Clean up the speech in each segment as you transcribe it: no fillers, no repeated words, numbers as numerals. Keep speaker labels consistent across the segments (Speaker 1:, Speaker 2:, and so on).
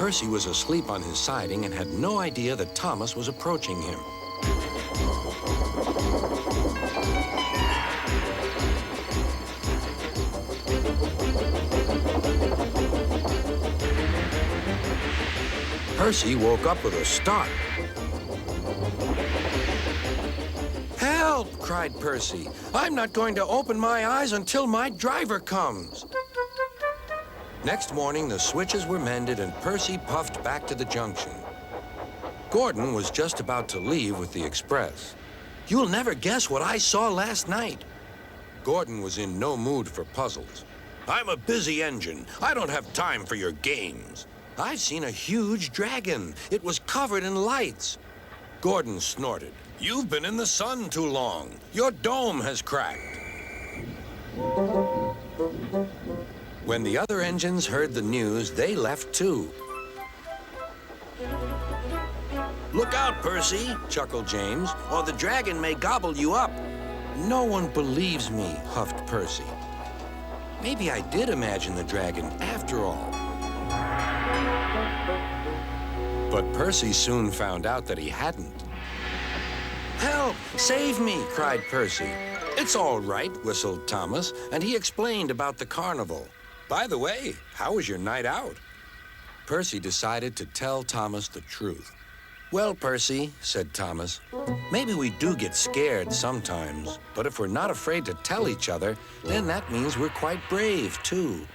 Speaker 1: Percy was asleep on his siding and had no idea that Thomas was approaching him. Percy woke up with a start. "Help!" cried Percy. "I'm not going to open my eyes until my driver comes." Next morning, the switches were mended and Percy puffed back to the junction. Gordon was just about to leave with the express. "You'll never guess what I saw last night." Gordon was in no mood for puzzles. "I'm a busy engine. I don't have time for your games. I've seen a huge dragon. It was covered in lights." Gordon snorted. "You've been in the sun too long. Your dome has cracked." When the other engines heard the news, they left too. "Look out, Percy," chuckled James, "or the dragon may gobble you up." "No one believes me," huffed Percy. "Maybe I did imagine the dragon after all." But Percy soon found out that he hadn't. "Help! Save me!" cried Percy. "It's all right," whistled Thomas, and he explained about the carnival. "By the way, how was your night out?" Percy decided to tell Thomas the truth. "Well, Percy," said Thomas, "maybe we do get scared sometimes, but if we're not afraid to tell each other, then that means we're quite brave, too."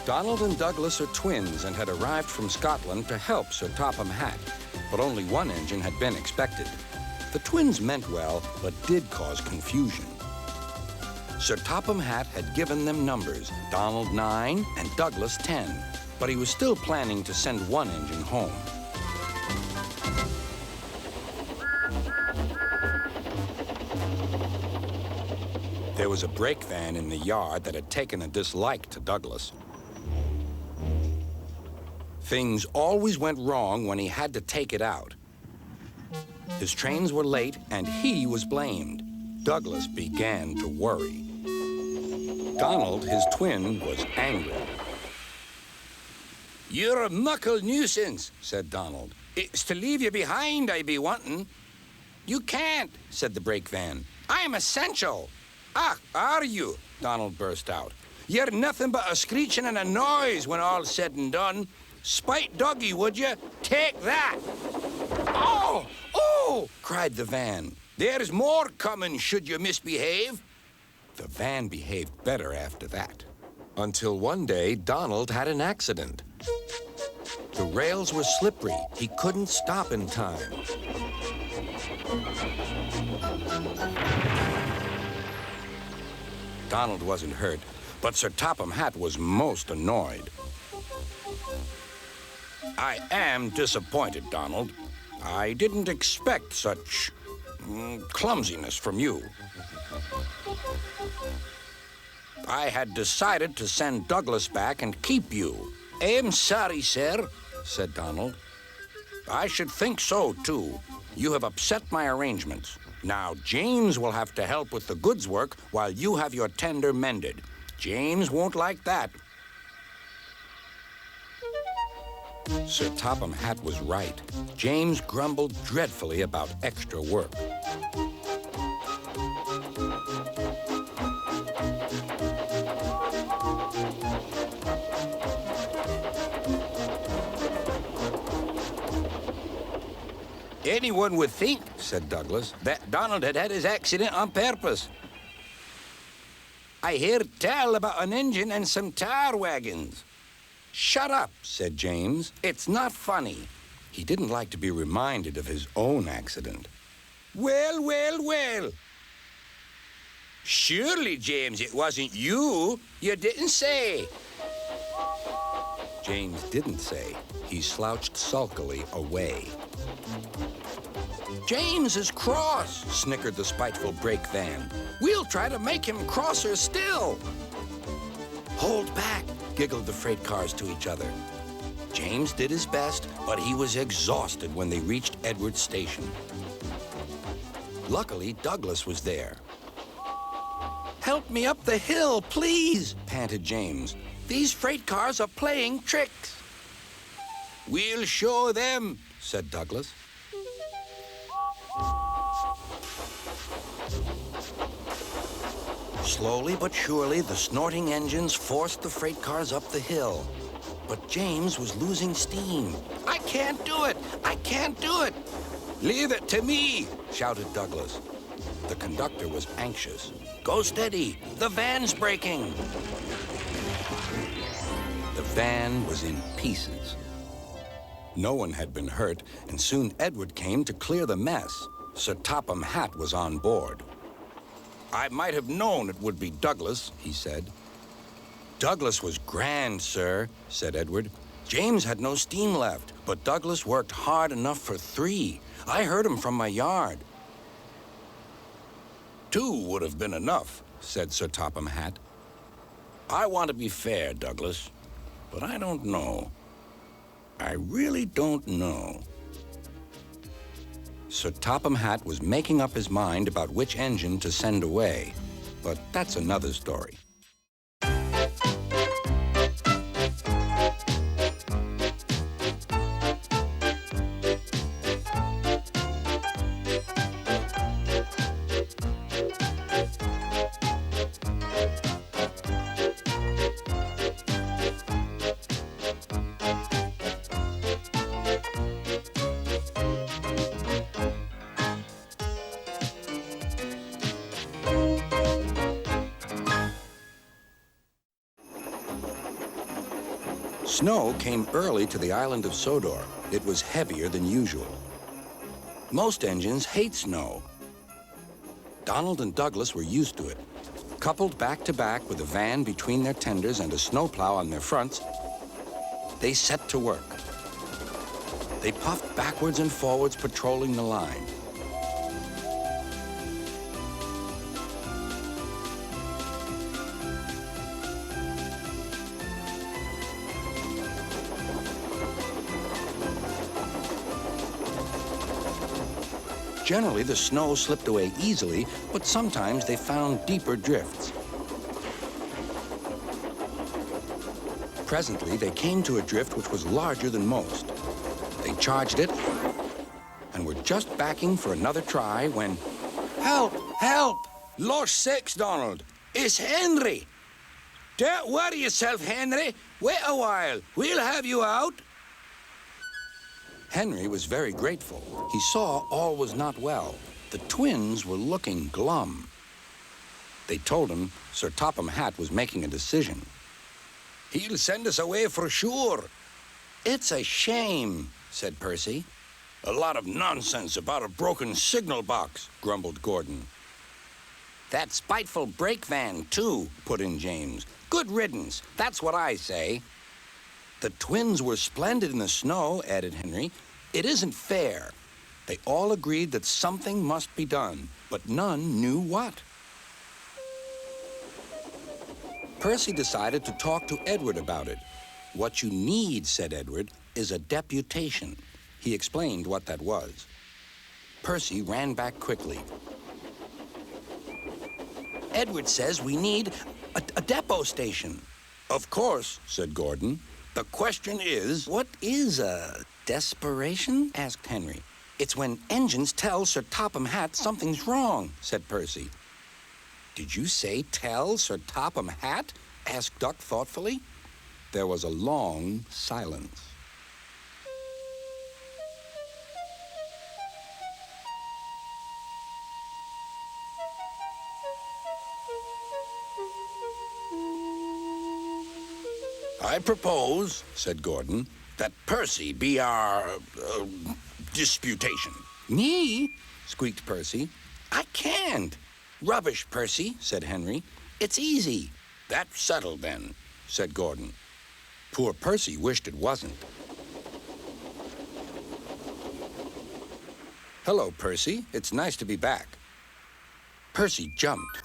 Speaker 1: Donald and Douglas are twins and had arrived from Scotland to help Sir Topham Hatt, but only one engine had been expected. The twins meant well, but did cause confusion. Sir Topham Hatt had given them numbers, Donald 9 and Douglas 10, but he was still planning to send one engine home. There was a brake van in the yard that had taken a dislike to Douglas. Things always went wrong when he had to take it out. His trains were late, and he was blamed. Douglas began to worry. Donald, his twin, was angry. "You're a muckle nuisance," said Donald. "It's to leave you behind I be wanting." "You can't," said the brake van. "I'm essential." "Ah, are you?" Donald burst out. "You're nothing but a screeching and a noise when all's said and done. Spite doggy, would you? Take that!" "Oh! Oh!" cried the van. "There's more coming should you misbehave." The van behaved better after that. Until one day, Donald had an accident. The rails were slippery. He couldn't stop in time. Donald wasn't hurt, but Sir Topham Hatt was most annoyed. "I am disappointed, Donald. I didn't expect such clumsiness from you. I had decided to send Douglas back and keep you." "I'm sorry, sir," said Donald. "I should think so, too. You have upset my arrangements. Now, James will have to help with the goods work while you have your tender mended. James won't like that." Sir Topham Hatt was right. James grumbled dreadfully about extra work. "Anyone would think," said Douglas, "that Donald had had his accident on purpose. I heard tell about an engine and some tar wagons." "Shut up," said James. "It's not funny." He didn't like to be reminded of his own accident. "Well, well, well. Surely, James, it wasn't you. You didn't say." James didn't say. He slouched sulkily away. James is cross, snickered the spiteful brake van. We'll try to make him crosser still. Hold back, giggled the freight cars to each other. James did his best, but he was exhausted when they reached Edward's station. Luckily, Douglas was there. Help me up the hill, please, panted James. These freight cars are playing tricks. We'll show them, said Douglas. Slowly but surely, the snorting engines forced the freight cars up the hill. But James was losing steam. I can't do it! I can't do it! Leave it to me, shouted Douglas. The conductor was anxious. Go steady, the van's breaking. The van was in pieces. No one had been hurt, and soon Edward came to clear the mess. Sir Topham Hatt was on board. I might have known it would be Douglas, he said. Douglas was grand, sir, said Edward. James had no steam left, but Douglas worked hard enough for 3. I heard him from my yard. 2 would have been enough, said Sir Topham Hatt. I want to be fair, Douglas, but I don't know. I really don't know. Sir Topham Hatt was making up his mind about which engine to send away, but that's another story. Snow came early to the island of Sodor. It was heavier than usual. Most engines hate snow. Donald and Douglas were used to it. Coupled back to back with a van between their tenders and a snowplow on their fronts, they set to work. They puffed backwards and forwards, patrolling the line. Generally, the snow slipped away easily, but sometimes they found deeper drifts. Presently, they came to a drift which was larger than most. They charged it and were just backing for another try when... Help! Help! Lost 6, Donald. It's Henry. Don't worry yourself, Henry. Wait a while. We'll have you out. Henry was very grateful. He saw all was not well. The twins were looking glum. They told him Sir Topham Hatt was making a decision. He'll send us away for sure. It's a shame, said Percy. A lot of nonsense about a broken signal box, grumbled Gordon. That spiteful brake van, too, put in James. Good riddance, that's what I say. The twins were splendid in the snow, added Henry. It isn't fair. They all agreed that something must be done, but none knew what. Percy decided to talk to Edward about it. What you need, said Edward, is a deputation. He explained what that was. Percy ran back quickly. Edward says we need a depot station. Of course, said Gordon. The question is, what is a desperation? Asked Henry. It's when engines tell Sir Topham Hatt something's wrong, said Percy. Did you say tell Sir Topham Hatt? Asked Duck thoughtfully. There was a long silence. I propose, said Gordon, that Percy be our disputation. Me? Squeaked Percy. I can't. Rubbish, Percy, said Henry. It's easy. That's settled then, said Gordon. Poor Percy wished it wasn't. Hello, Percy. It's nice to be back. Percy jumped.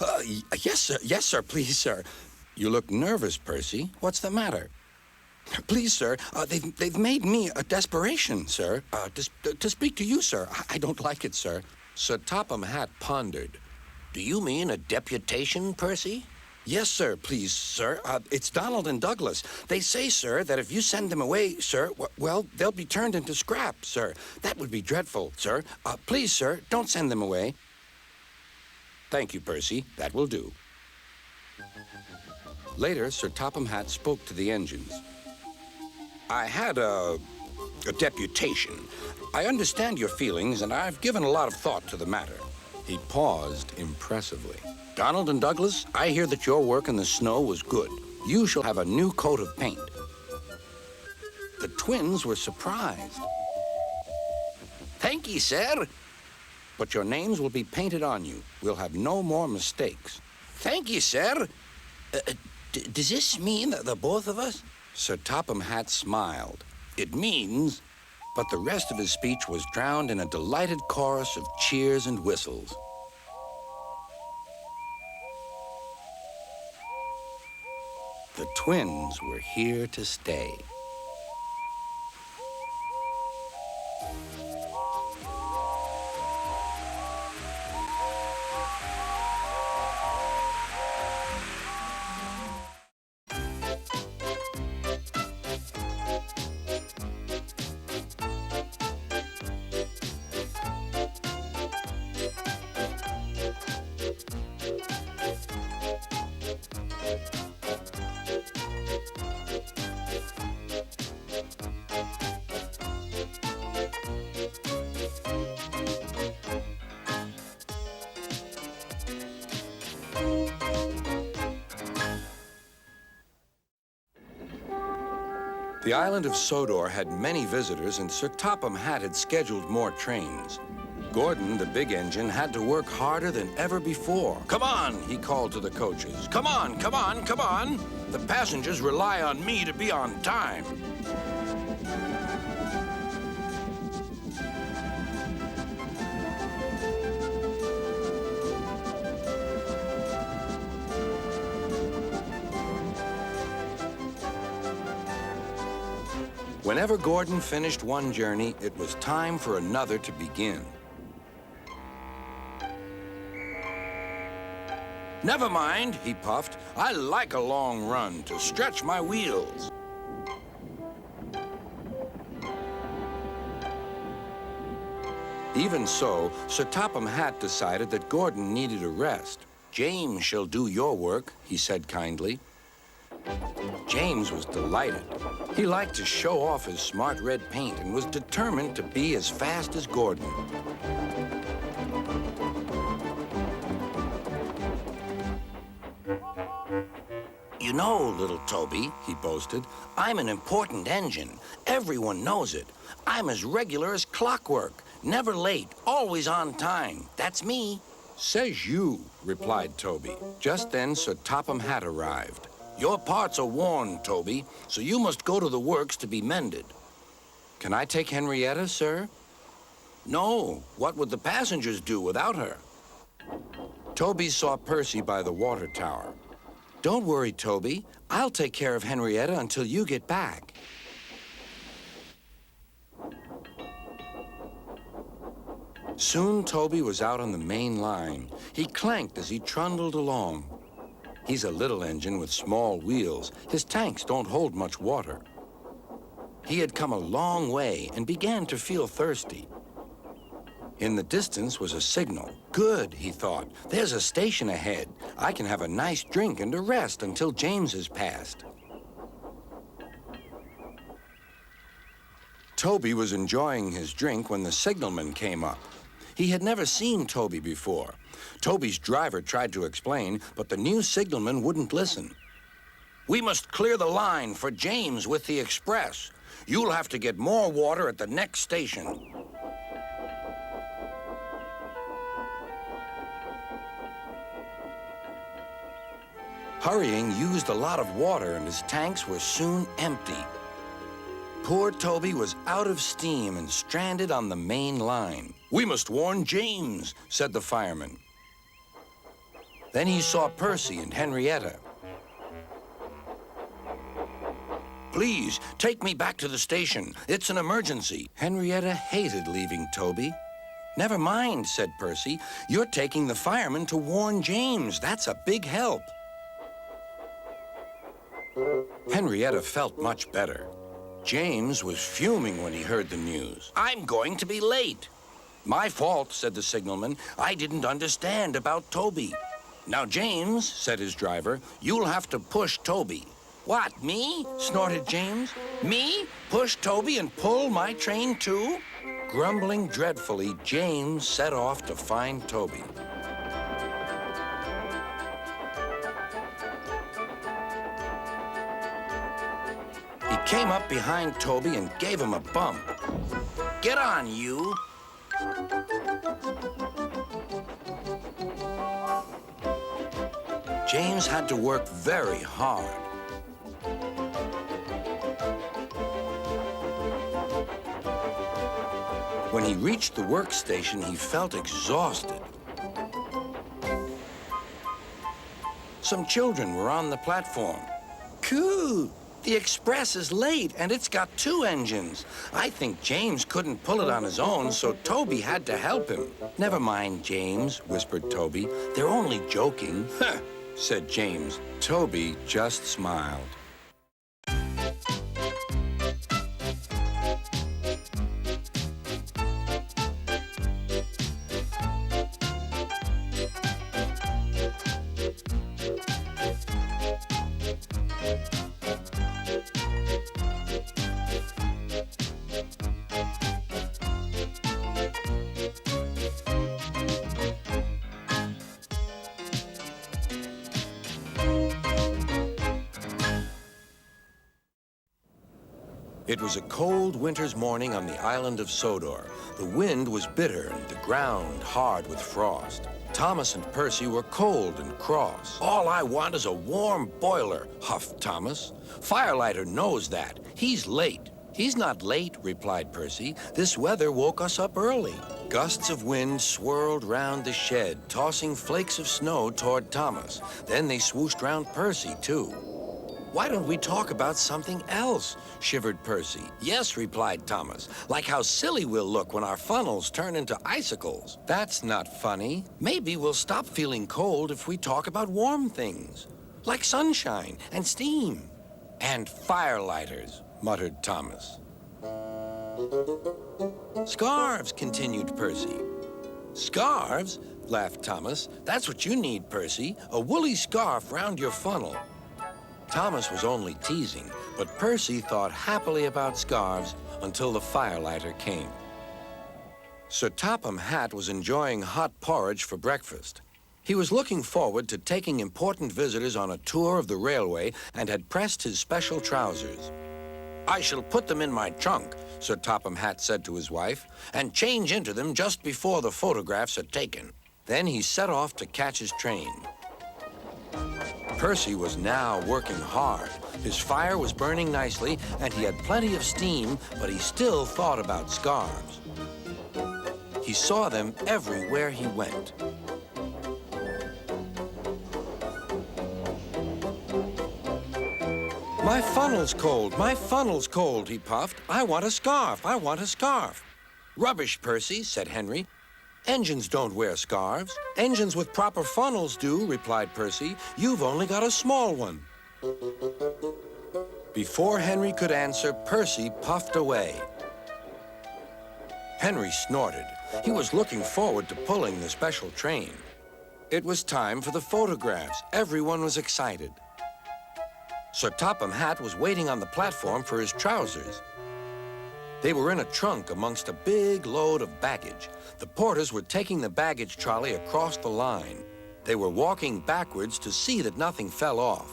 Speaker 1: Yes, sir. Yes, sir. Please, sir. You look nervous, Percy. What's the matter? Please, sir. They've made me a desperation, sir. To speak to you, sir. I don't like it, sir.
Speaker 2: Sir Topham Hatt pondered. Do you mean a deputation, Percy?
Speaker 1: Yes, sir, please, sir. It's Donald and Douglas. They say, sir, that if you send them away, sir, well, they'll be turned into scrap, sir. That would be dreadful, sir. Please, sir, don't send them away. Thank you, Percy. That will do. Later, Sir Topham Hatt spoke to the engines. I had a deputation. I understand your feelings, and I've given a lot of thought to the matter. He paused impressively. Donald and Douglas, I hear that your work in the snow was good. You shall have a new coat of paint. The twins were surprised.
Speaker 2: Thank ye, sir.
Speaker 1: But your names will be painted on you. We'll have no more mistakes.
Speaker 2: Thank ye, sir. Does this mean that the both of us?
Speaker 1: Sir Topham Hatt smiled. It means... But the rest of his speech was drowned in a delighted chorus of cheers and whistles. The twins were here to stay. The Island of Sodor had many visitors, and Sir Topham Hatt had scheduled more trains. Gordon, the big engine, had to work harder than ever before. Come on, he called to the coaches. Come on, come on, come on. The passengers rely on me to be on time. Whenever Gordon finished one journey, it was time for another to begin. Never mind, he puffed. I like a long run to stretch my wheels. Even so, Sir Topham Hatt decided that Gordon needed a rest. James shall do your work, he said kindly. James was delighted. He liked to show off his smart red paint and was determined to be as fast as Gordon. You know, little Toby, he boasted, I'm an important engine. Everyone knows it. I'm as regular as clockwork, never late, always on time. That's me. Says you, replied Toby. Just then, Sir Topham Hatt arrived. Your parts are worn, Toby, so you must go to the works to be mended. Can I take Henrietta, sir? No. What would the passengers do without her? Toby saw Percy by the water tower. Don't worry, Toby. I'll take care of Henrietta until you get back. Soon Toby was out on the main line. He clanked as he trundled along. He's a little engine with small wheels. His tanks don't hold much water. He had come a long way and began to feel thirsty. In the distance was a signal. Good, he thought. There's a station ahead. I can have a nice drink and a rest until James has passed. Toby was enjoying his drink when the signalman came up. He had never seen Toby before. Toby's driver tried to explain, but the new signalman wouldn't listen. We must clear the line for James with the express. You'll have to get more water at the next station. Hurrying used a lot of water, and his tanks were soon empty. Poor Toby was out of steam and stranded on the main line. "We must warn James," said the fireman. Then he saw Percy and Henrietta. "Please, take me back to the station. It's an emergency." Henrietta hated leaving Toby. "Never mind," said Percy. "You're taking the fireman to warn James. That's a big help." Henrietta felt much better. James was fuming when he heard the news. "I'm going to be late." "My fault," said the signalman. "I didn't understand about Toby." "Now, James," said his driver, "you'll have to push Toby." "What, me?" snorted James. "Me? Push Toby and pull my train too?" Grumbling dreadfully, James set off to find Toby. He came up behind Toby and gave him a bump. "Get on, you!" James had to work very hard. When he reached the workstation, he felt exhausted. Some children were on the platform. "Coo! The express is late, and it's got 2 engines. I think James couldn't pull it on his own, so Toby had to help him." "Never mind, James," whispered Toby. "They're only joking." "Huh," said James. Toby just smiled. It was a cold winter's morning on the Island of Sodor. The wind was bitter and the ground hard with frost. Thomas and Percy were cold and cross. "All I want is a warm boiler," huffed Thomas. "Firelighter knows that. He's late." "He's not late," replied Percy. "This weather woke us up early." Gusts of wind swirled round the shed, tossing flakes of snow toward Thomas. Then they swooshed round Percy, too. "Why don't we talk about something else?" shivered Percy. "Yes," replied Thomas, "like how silly we'll look when our funnels turn into icicles." "That's not funny. Maybe we'll stop feeling cold if we talk about warm things, like sunshine and steam." "And firelighters," muttered Thomas. "Scarves," continued Percy. "Scarves?" laughed Thomas. "That's what you need, Percy, a woolly scarf round your funnel." Thomas was only teasing, but Percy thought happily about scarves until the firelighter came. Sir Topham Hatt was enjoying hot porridge for breakfast. He was looking forward to taking important visitors on a tour of the railway and had pressed his special trousers. "I shall put them in my trunk," Sir Topham Hatt said to his wife, "and change into them just before the photographs are taken." Then he set off to catch his train. Percy was now working hard. His fire was burning nicely, and he had plenty of steam, but he still thought about scarves. He saw them everywhere he went. "My funnel's cold, my funnel's cold," he puffed. "I want a scarf, I want a scarf." "Rubbish, Percy," said Henry. "Engines don't wear scarves." "Engines with proper funnels do," replied Percy. "You've only got a small one." Before Henry could answer, Percy puffed away. Henry snorted. He was looking forward to pulling the special train. It was time for the photographs. Everyone was excited. Sir Topham Hatt was waiting on the platform for his trousers. They were in a trunk amongst a big load of baggage. The porters were taking the baggage trolley across the line. They were walking backwards to see that nothing fell off.